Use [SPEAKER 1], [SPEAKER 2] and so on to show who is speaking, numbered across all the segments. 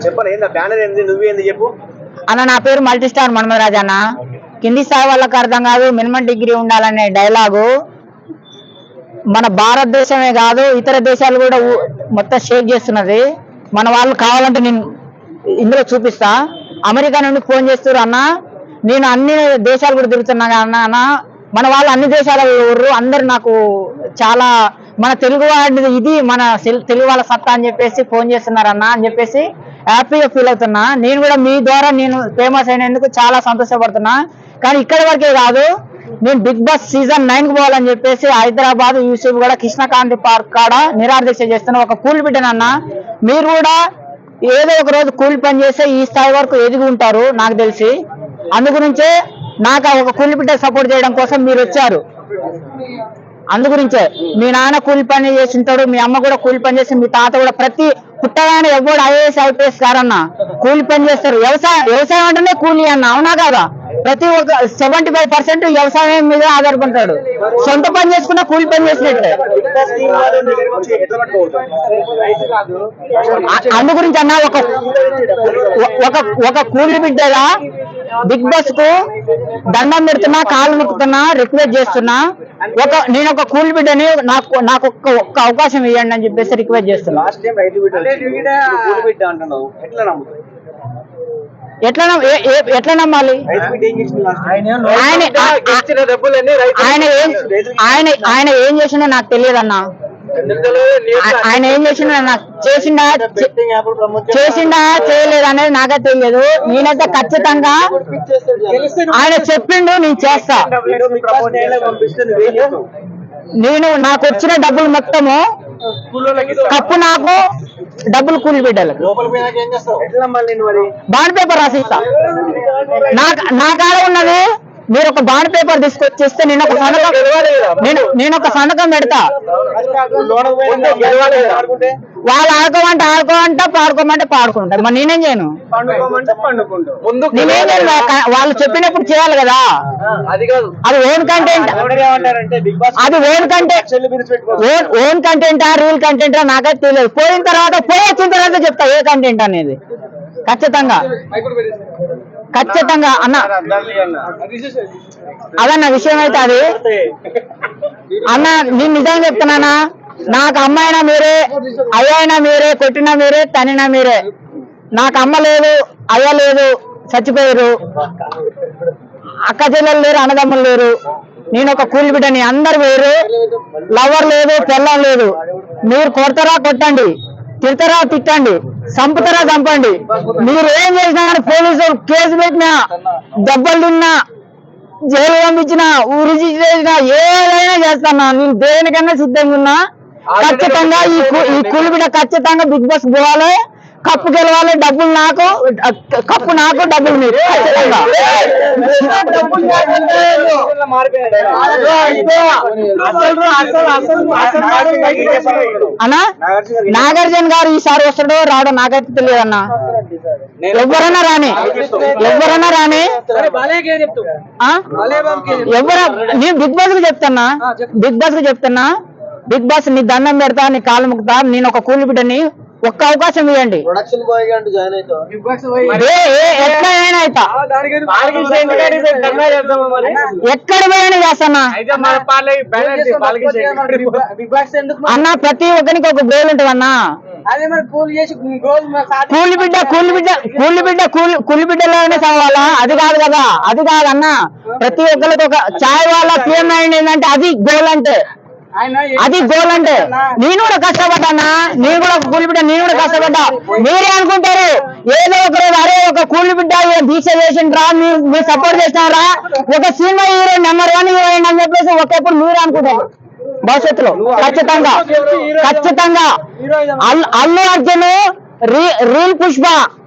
[SPEAKER 1] చెప్పండి బ్యానర్ ఏంది నువ్వేంది చెప్పు
[SPEAKER 2] అన్న. నా పేరు మల్టీ స్టార్ మన్మధరాజ్ అన్న. కింది స్థాయి వాళ్ళకి అర్థం కాదు మినిమం డిగ్రీ ఉండాలనే డైలాగు మన భారతదేశమే కాదు ఇతర దేశాలు కూడా మొత్తం షేక్ చేస్తున్నది. మన వాళ్ళు కావాలంటే నేను ఇందులో చూపిస్తా. అమెరికా నుండి ఫోన్ చేస్తారు అన్న, నేను అన్ని దేశాలు కూడా తిరుగుతున్నా అన్న. మన వాళ్ళు అన్ని దేశాల అందరు నాకు చాలా మన తెలుగు వాడిది ఇది మన తెలుగు వాళ్ళ సత్తా అని చెప్పేసి ఫోన్ చేస్తున్నారన్న అని చెప్పేసి హ్యాపీగా ఫీల్ అవుతున్నా. నేను కూడా మీ ద్వారా నేను ఫేమస్ అయినందుకు చాలా సంతోషపడుతున్నా. కానీ ఇక్కడి వరకే కాదు, నేను బిగ్ బాస్ సీజన్ 9 పోవాలని చెప్పేసి హైదరాబాద్ యూసుఫ్ కూడా కృష్ణకాంతి పార్క్ కాడ నిరాదీక్ష చేస్తున్నా. ఒక కూలి బిడ్డనన్న, మీరు కూడా ఏదో ఒక రోజు కూలి పని చేస్తే ఈ స్థాయి వరకు ఎదిగి ఉంటారు నాకు తెలిసి. అందుగురించే నాకు ఒక కూలి బిడ్డ సపోర్ట్ చేయడం కోసం మీరు వచ్చారు. అందుగురించే మీ నాన్న కూలి పని చేసి ఉంటాడు, మీ అమ్మ కూడా కూలి పని చేసి, మీ తాత కూడా ప్రతి పుట్టగానే ఎవరు ఐఏఎస్ ఐపీఎస్ కారన్న కూలి పని చేస్తారు. వ్యవసాయం అంటేనే కూలి అన్న, అవునా కాదా? ప్రతి ఒక్క 75% వ్యవసాయం మీద ఆధారపడతాడు. సొంత పని చేసుకున్నా కూలి పని చేసినట్టే. అందు గురించి అన్న ఒక కూలి బిడ్డగా బిగ్ బాస్ కు దండం పెడుతున్నా, కాళ్ళు నొక్కుతున్నా, రిక్వెస్ట్ చేస్తున్నా. నేను ఒక కూలి బిడ్డని నాకు ఒక్క అవకాశం ఇవ్వండి అని చెప్పేసి రిక్వెస్ట్ చేస్తున్నా. ఎట్లా నమ్మాలి? ఆయన ఏం చేసినా నాకు తెలియదన్నా. ఆయన ఏం చేసినా నాకు చేసిండా చేయలేదు అనేది నాకే తెలియదు. నేనైతే ఖచ్చితంగా ఆయన చెప్పిండు నేను చేస్తా. నేను నాకు వచ్చిన డబ్బులు మొత్తము కప్పు నాకు డబ్బులు కూలి బిడ్డలకు బాండ్ పేపర్ రాసిస్తా. నా కాడ ఉన్నది మీరు ఒక బాండ్ పేపర్ తీసుకొచ్చేస్తే నేను ఒక సంతకం పెడతా. వాళ్ళు ఆడుకోమంటే పాడుకోమంటే పాడుకుంటారు. మరి నేనేం చేయను? నేనేం చేయను. వాళ్ళు చెప్పినప్పుడు చేయాలి కదా. అది ఓన్ కంటెంట్, అది ఓన్ కంటెంటా రీల్ కంటెంటా నాకైతే తెలియదు. వచ్చిన తర్వాత చెప్తా ఏ కంటెంట్ అనేది. ఖచ్చితంగా అన్న అదన్న విషయం అయితే అది అన్న. నేను నిజంగా చెప్తున్నానా, నాకు అమ్మ అయినా మీరే, అయ్య అయినా మీరే, కొట్టినా మీరే, తనినా మీరే. నాకు అమ్మ లేదు, అయ్య లేదు, చచ్చిపోయారు. అక్క చెల్లెలు లేరు, అన్నదమ్ములు లేరు. నేను ఒక కూలి బిడ్డని, అందరు వేరు. లవర్ లేదు, పెళ్ళం లేదు. మీరు కొడతారా కొట్టండి, తిడతారా తిట్టండి, చంపుతారా చంపండి. మీరు ఏం చేసినా కానీ పోలీసులు కేసు పెట్టినా, దెబ్బలు తిన్నా, జైలు పంపించినా, ఊరి చేసినా, ఏదైనా చేస్తానా. నేను దేనికన్నా సిద్ధంగా ఉన్నా. ఖచ్చితంగా ఈ కూలిబిడ్డ ఖచ్చితంగా బిగ్ బాస్ పోవాలి, కప్పు గెలవాలి. డబ్బులు నాకు, కప్పు నాకు, డబ్బులు మీరు. అన్నా నాగార్జున గారు ఈసారి వస్తాడో రాడో నాకైతే తెలియదు అన్న. ఎవరైనా రాని నేను బిగ్ బాస్ కు చెప్తున్నా, బిగ్ బాస్ నీ దండం పెడతా, నీ కాళ్ళు ముక్తా. నేను ఒక కూలి బిడ్డని, ఒక్క అవకాశం ఇవ్వండి. ఎక్కడ పోయినా చేస్తానా అన్న. ప్రతి ఒక్కరికి ఒక గోల్ ఉంటుంది అన్న. కూలి బిడ్డలోనే చదవాలా? అది కాదు కదా, అది కాదన్న. ప్రతి ఒక్కరికి ఒక చాయ్ వాళ్ళ పిఎం ఏంటంటే అది గోల్ అంటే, అది గోల్ అంటే. నేను కూడా కష్టపడ్డానా, నేను కూడా కూలి బిడ్డ, నేను కూడా కష్టపడ్డా. మీరే అనుకుంటారు ఏదో ఒకరోజు అరే ఒక కూలి బిడ్డ దీక్ష చేసిండ్రా, మీరు సపోర్ట్ చేసినారా, ఒక సినిమా హీరో నెంబర్ 1 హీరోయిన్ అని చెప్పేసి ఒకప్పుడు మీరే అనుకుంటారు. భవిష్యత్తులో ఖచ్చితంగా అల్లు అర్జున్ రియల్ పుష్ప,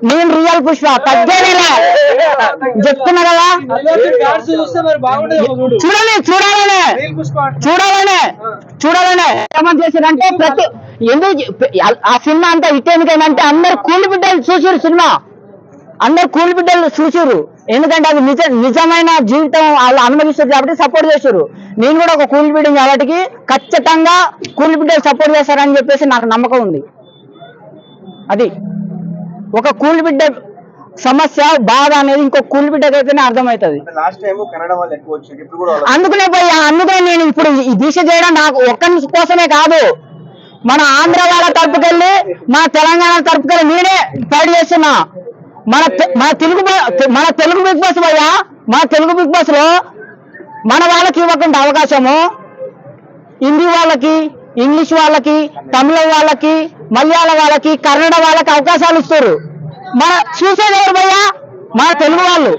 [SPEAKER 2] నేను రియల్ పుష్ప. తగ్గేలా చెప్తున్నా కదా. చూడాలనే ఏమని చేశారంటే ప్రతి ఎందుకు ఆ సినిమా అంతా ఇట్టేందుకంటే అందరు కూలి బిడ్డలు చూసారు సినిమా, అందరు కూలి బిడ్డలు చూసారు. ఎందుకంటే అది నిజమైన జీవితం వాళ్ళు అనుభవిస్తారు కాబట్టి సపోర్ట్ చేశారు. నేను కూడా ఒక కూలి బిడ్డని కాబట్టి ఖచ్చితంగా కూలి బిడ్డలు సపోర్ట్ చేస్తారని చెప్పేసి నాకు నమ్మకం ఉంది. అది ఒక కూలి బిడ్డ సమస్య బాధ అనేది ఇంకో కూలి బిడ్డకైతేనే అర్థమవుతుంది.
[SPEAKER 1] లాస్ట్ టైం కన్నడ వాళ్ళు ఎక్కువ వచ్చారు, ఇప్పుడు కూడా
[SPEAKER 2] అందుకనే పోయా, అందుకనే నేను ఇప్పుడు ఈ దీక్ష చేయడం నాకు ఒక్కరి కోసమే కాదు, మన ఆంధ్ర వాళ్ళ తరపుకెళ్ళి మన తెలంగాణ తరపుకెళ్ళి నేనే ఫైట్ చేస్తున్నా. మన తెలుగు బిగ్ బాస్ పోయా, మన తెలుగు బిగ్ బాస్ లో మన వాళ్ళకి ఇవ్వకుండా అవకాశము హిందీ వాళ్ళకి, ఇంగ్లీష్ వాళ్ళకి, తమిళ వాళ్ళకి, మలయాళ వాళ్ళకి, కన్నడ వాళ్ళకి అవకాశాలు ఇస్తారు. మన చూసేది ఎవరు భయ్యా? మన తెలుగు వాళ్ళు.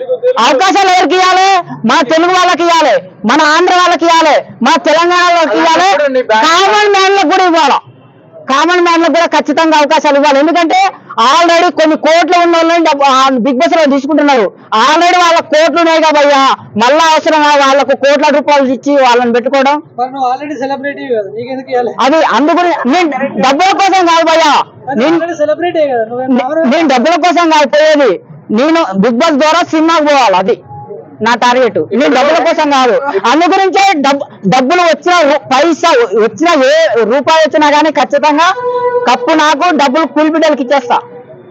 [SPEAKER 2] అవకాశాలు ఎవరికి ఇవ్వాలి? మన తెలుగు వాళ్ళకి ఇవ్వాలి, మన ఆంధ్ర వాళ్ళకి ఇవ్వాలి, మన తెలంగాణ వాళ్ళకి ఇవ్వాలి, కామన్ మ్యాన్లకు కూడా ఇవ్వాలి. కామన్ మ్యాన్లకు కూడా ఖచ్చితంగా అవకాశాలు ఇవ్వాలి. ఎందుకంటే ఆల్రెడీ కొన్ని కోట్లు ఉన్న వాళ్ళని బిగ్ బాస్ లో తీసుకుంటున్నారు. ఆల్రెడీ వాళ్ళ కోట్లు ఉన్నాయి కాబయ్యా, మళ్ళా అవసరం వాళ్ళకు కోట్ల రూపాయలు ఇచ్చి వాళ్ళని పెట్టుకోవడం. అది అందుకని నేను డబ్బుల కోసం కాదు భయ్యా, నేను డబ్బుల కోసం కాదు పోయేది, నేను బిగ్ బాస్ ద్వారా సినిమాకి పోవాలి, అది నా టార్గెట్. నేను డబ్బుల కోసం కాదు, అందు గురించే డబ్బులు వచ్చిన పైసా వచ్చిన ఏ రూపాయి వచ్చినా కానీ ఖచ్చితంగా కప్పు నాకు, డబ్బులు కూలి బిడ్డలకి ఇచ్చేస్తా.